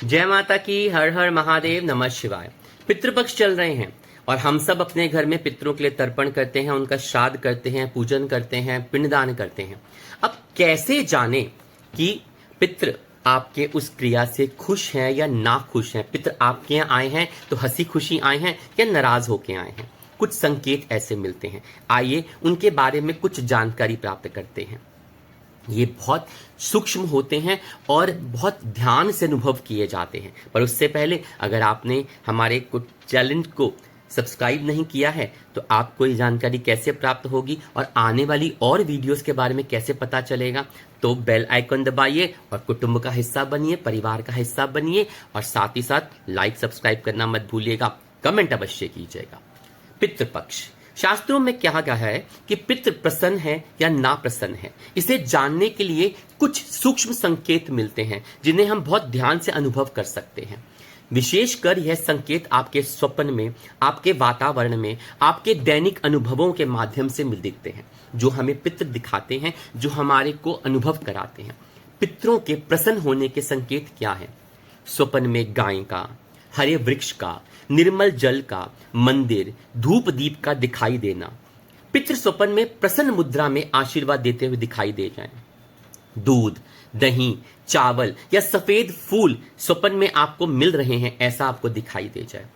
जय माता की, हर हर महादेव, नमः शिवाय। पितृपक्ष चल रहे हैं और हम सब अपने घर में पितरों के लिए तर्पण करते हैं, उनका श्राद्ध करते हैं, पूजन करते हैं, पिंडदान करते हैं। अब कैसे जाने कि पितृ आपके उस क्रिया से खुश हैं या ना खुश हैं? पितृ आपके यहाँ आए हैं तो हंसी खुशी आए हैं या नाराज होके आए हैं? कुछ संकेत ऐसे मिलते हैं, आइए उनके बारे में कुछ जानकारी प्राप्त करते हैं। ये बहुत सूक्ष्म होते हैं और बहुत ध्यान से अनुभव किए जाते हैं। पर उससे पहले अगर आपने हमारे कुछ चैनल को सब्सक्राइब नहीं किया है तो आपको ये जानकारी कैसे प्राप्त होगी और आने वाली और वीडियोस के बारे में कैसे पता चलेगा? तो बेल आइकन दबाइए और कुटुंब का हिस्सा बनिए, परिवार का हिस्सा बनिए और साथ ही साथ लाइक सब्सक्राइब करना मत भूलिएगा, कमेंट अवश्य कीजिएगा। पितृपक्ष शास्त्रों में कहा गया है कि पितृ प्रसन्न है या ना प्रसन्न है, इसे जानने के लिए कुछ सूक्ष्म संकेत मिलते हैं जिन्हें हम बहुत ध्यान से अनुभव कर सकते हैं। विशेषकर यह संकेत आपके स्वप्न में, आपके वातावरण में, आपके दैनिक अनुभवों के माध्यम से मिल दिखते हैं, जो हमें पितृ दिखाते हैं, जो हमारे को अनुभव कराते हैं। पितरों के प्रसन्न होने के संकेत क्या है? स्वप्न में गाय का, हरे वृक्ष का, निर्मल जल का, मंदिर, धूप दीप का दिखाई देना। पितृ स्वप्न में प्रसन्न मुद्रा में आशीर्वाद देते हुए दिखाई दे जाएं। दूध, दही, चावल या सफेद फूल स्वप्न में आपको मिल रहे हैं, ऐसा आपको दिखाई दे जाए।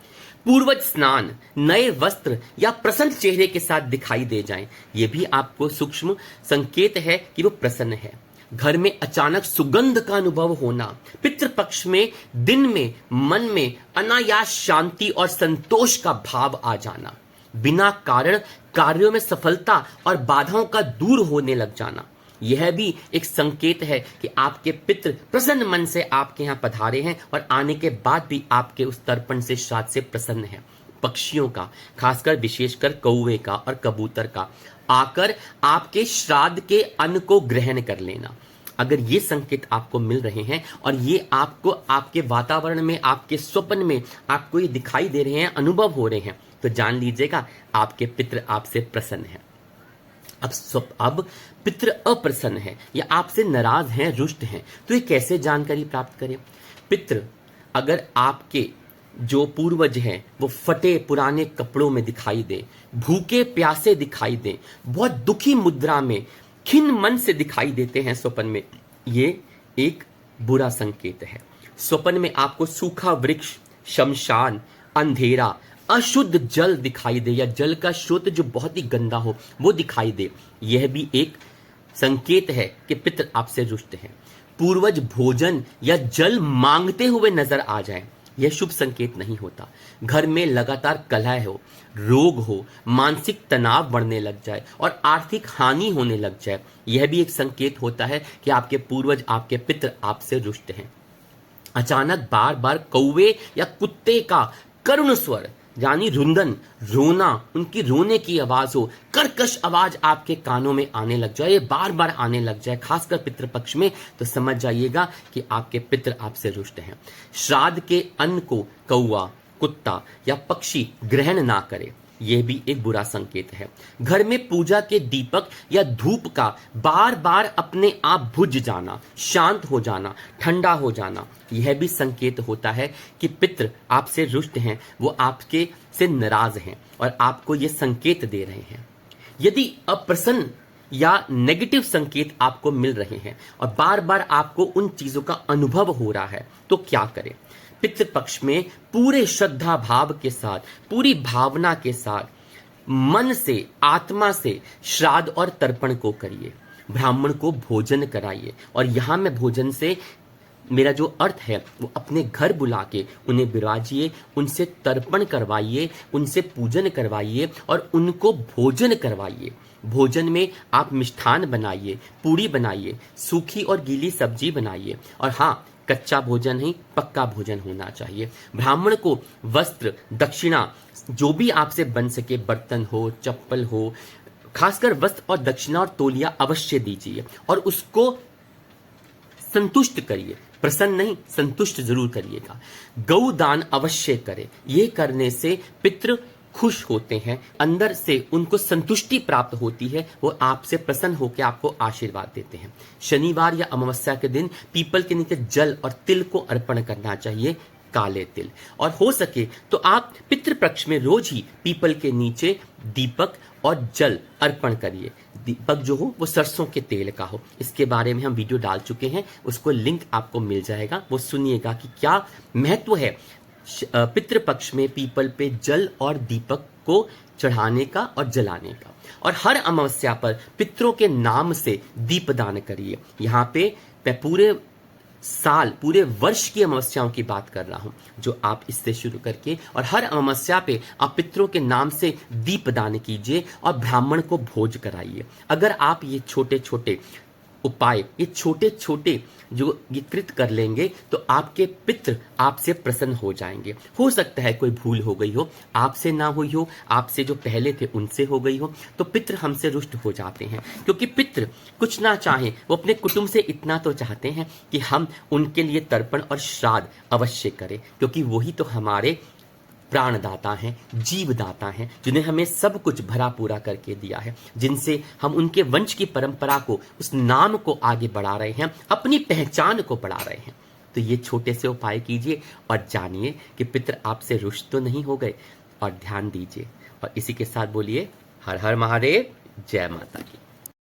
पूर्वज स्नान, नए वस्त्र या प्रसन्न चेहरे के साथ दिखाई दे जाएं, यह भी आपको सूक्ष्म संकेत है कि वो प्रसन्न है। घर में अचानक सुगंध का अनुभव होना, पितृपक्ष में दिन में मन में अनायास शांति और संतोष का भाव आ जाना, बिना कारण कार्यों में सफलता और बाधाओं का दूर होने लग जाना, यह भी एक संकेत है कि आपके पितृ प्रसन्न मन से आपके यहाँ पधारे हैं और आने के बाद भी आपके उस तर्पण से श्राद्ध से प्रसन्न है। पक्षियों का, खासकर विशेषकर कौवे का और कबूतर का, आकर आपके श्राद्ध के अन्न को ग्रहण कर लेना, अगर ये संकेत आपको मिल रहे हैं और ये आपको आपके वातावरण में, आपके स्वप्न में आपको ये दिखाई दे रहे हैं, अनुभव हो रहे हैं, तो जान लीजिएगा आपके पितृ आपसे प्रसन्न है। अब पितृ अप्रसन्न है या आपसे नाराज हैं, रुष्ट हैं, तो ये कैसे जानकारी प्राप्त करें? पितृ अगर आपके जो पूर्वज हैं वो फटे पुराने कपड़ों में दिखाई दे, भूखे प्यासे दिखाई दे, बहुत दुखी मुद्रा में, खिन्न मन से दिखाई देते हैं स्वप्न में, ये एक बुरा संकेत है। स्वप्न में आपको सूखा वृक्ष, शमशान, अंधेरा, अशुद्ध जल दिखाई दे या जल का स्रोत जो बहुत ही गंदा हो वो दिखाई दे, यह भी एक संकेत है कि पितृ आपसे रुष्ट हैं। पूर्वज भोजन या जल मांगते हुए नजर आ जाए, यह शुभ संकेत नहीं होता। घर में लगातार कलह हो, रोग हो, मानसिक तनाव बढ़ने लग जाए और आर्थिक हानि होने लग जाए, यह भी एक संकेत होता है कि आपके पूर्वज, आपके पितृ आपसे रुष्ट हैं। अचानक बार बार कौवे या कुत्ते का करुण स्वर यानी रुंदन, रोना, उनकी रोने की आवाज हो, कर्कश आवाज आपके कानों में आने लग जाए, बार बार आने लग जाए, खासकर पितृपक्ष में, तो समझ जाइएगा कि आपके पितृ आपसे रुष्ट हैं। श्राद्ध के अन्न को कौवा, कुत्ता या पक्षी ग्रहण ना करे, यह भी एक बुरा संकेत है। घर में पूजा के दीपक या धूप का बार बार अपने आप बुझ जाना, शांत हो जाना, ठंडा हो जाना, यह भी संकेत होता है कि पितृ आपसे रुष्ट हैं, वो आपके से नाराज हैं और आपको ये संकेत दे रहे हैं। यदि अप्रसन्न या नेगेटिव संकेत आपको मिल रहे हैं और बार बार आपको उन चीजों का अनुभव हो रहा है, तो क्या करें? पितृपक्ष में पूरे श्रद्धा भाव के साथ, पूरी भावना के साथ, मन से, आत्मा से श्राद्ध और तर्पण को करिए। ब्राह्मण को भोजन कराइए और यहां में भोजन से मेरा जो अर्थ है वो अपने घर बुला के उन्हें बिराजिए, उनसे तर्पण करवाइए, उनसे पूजन करवाइए और उनको भोजन करवाइए। भोजन में आप मिष्ठान बनाइए, पूरी बनाइए, सूखी और गीली सब्जी बनाइए और हाँ, कच्चा भोजन नहीं, पक्का भोजन होना चाहिए। ब्राह्मण को वस्त्र, दक्षिणा, जो भी आपसे बन सके, बर्तन हो, चप्पल हो, खासकर वस्त्र और दक्षिणा और तौलिया अवश्य दीजिए और उसको संतुष्ट करिए। प्रसन्न नहीं, संतुष्ट जरूर करिएगा। गौ दान अवश्य करें, यह करने से पितृ खुश होते हैं, अंदर से उनको संतुष्टि प्राप्त होती है, वो आपसे प्रसन्न होकर आपको आशीर्वाद देते हैं। शनिवार या अमावस्या के दिन पीपल के नीचे जल और तिल को अर्पण करना चाहिए, काले तिल। और हो सके तो आप पितृपक्ष में रोज ही पीपल के नीचे दीपक और जल अर्पण करिए। दीपक जो हो वो सरसों के तेल का हो। इसके बारे में हम वीडियो डाल चुके हैं, उसको लिंक आपको मिल जाएगा, वो सुनिएगा कि क्या महत्व है पितृपक्ष में पीपल पे जल और दीपक को चढ़ाने का और जलाने का। और हर अमावस्या पर पितरों के नाम से दीपदान करिए। यहाँ पे मैं पूरे साल, पूरे वर्ष की अमावस्याओं की बात कर रहा हूं, जो आप इससे शुरू करके और हर अमावस्या पे आप पितरों के नाम से दीपदान कीजिए और ब्राह्मण को भोज कराइए। अगर आप ये छोटे छोटे उपाय, ये छोटे छोटे जो ये कृत कर लेंगे तो आपके पितृ आपसे प्रसन्न हो जाएंगे। हो सकता है कोई भूल हो गई हो, आपसे ना हुई हो, आपसे जो पहले थे उनसे हो गई हो, तो पितृ हमसे रुष्ट हो जाते हैं। क्योंकि पितृ कुछ ना चाहें, वो अपने कुटुंब से इतना तो चाहते हैं कि हम उनके लिए तर्पण और श्राद्ध अवश्य करें, क्योंकि वही तो हमारे प्राणदाता हैं, जीवदाता हैं, जिन्हें हमें सब कुछ भरा पूरा करके दिया है, जिनसे हम उनके वंश की परंपरा को, उस नाम को आगे बढ़ा रहे हैं, अपनी पहचान को बढ़ा रहे हैं। तो ये छोटे से उपाय कीजिए और जानिए कि पितृ आपसे रुष्ट तो नहीं हो गए। और ध्यान दीजिए और इसी के साथ बोलिए हर हर महादेव, जय माता की।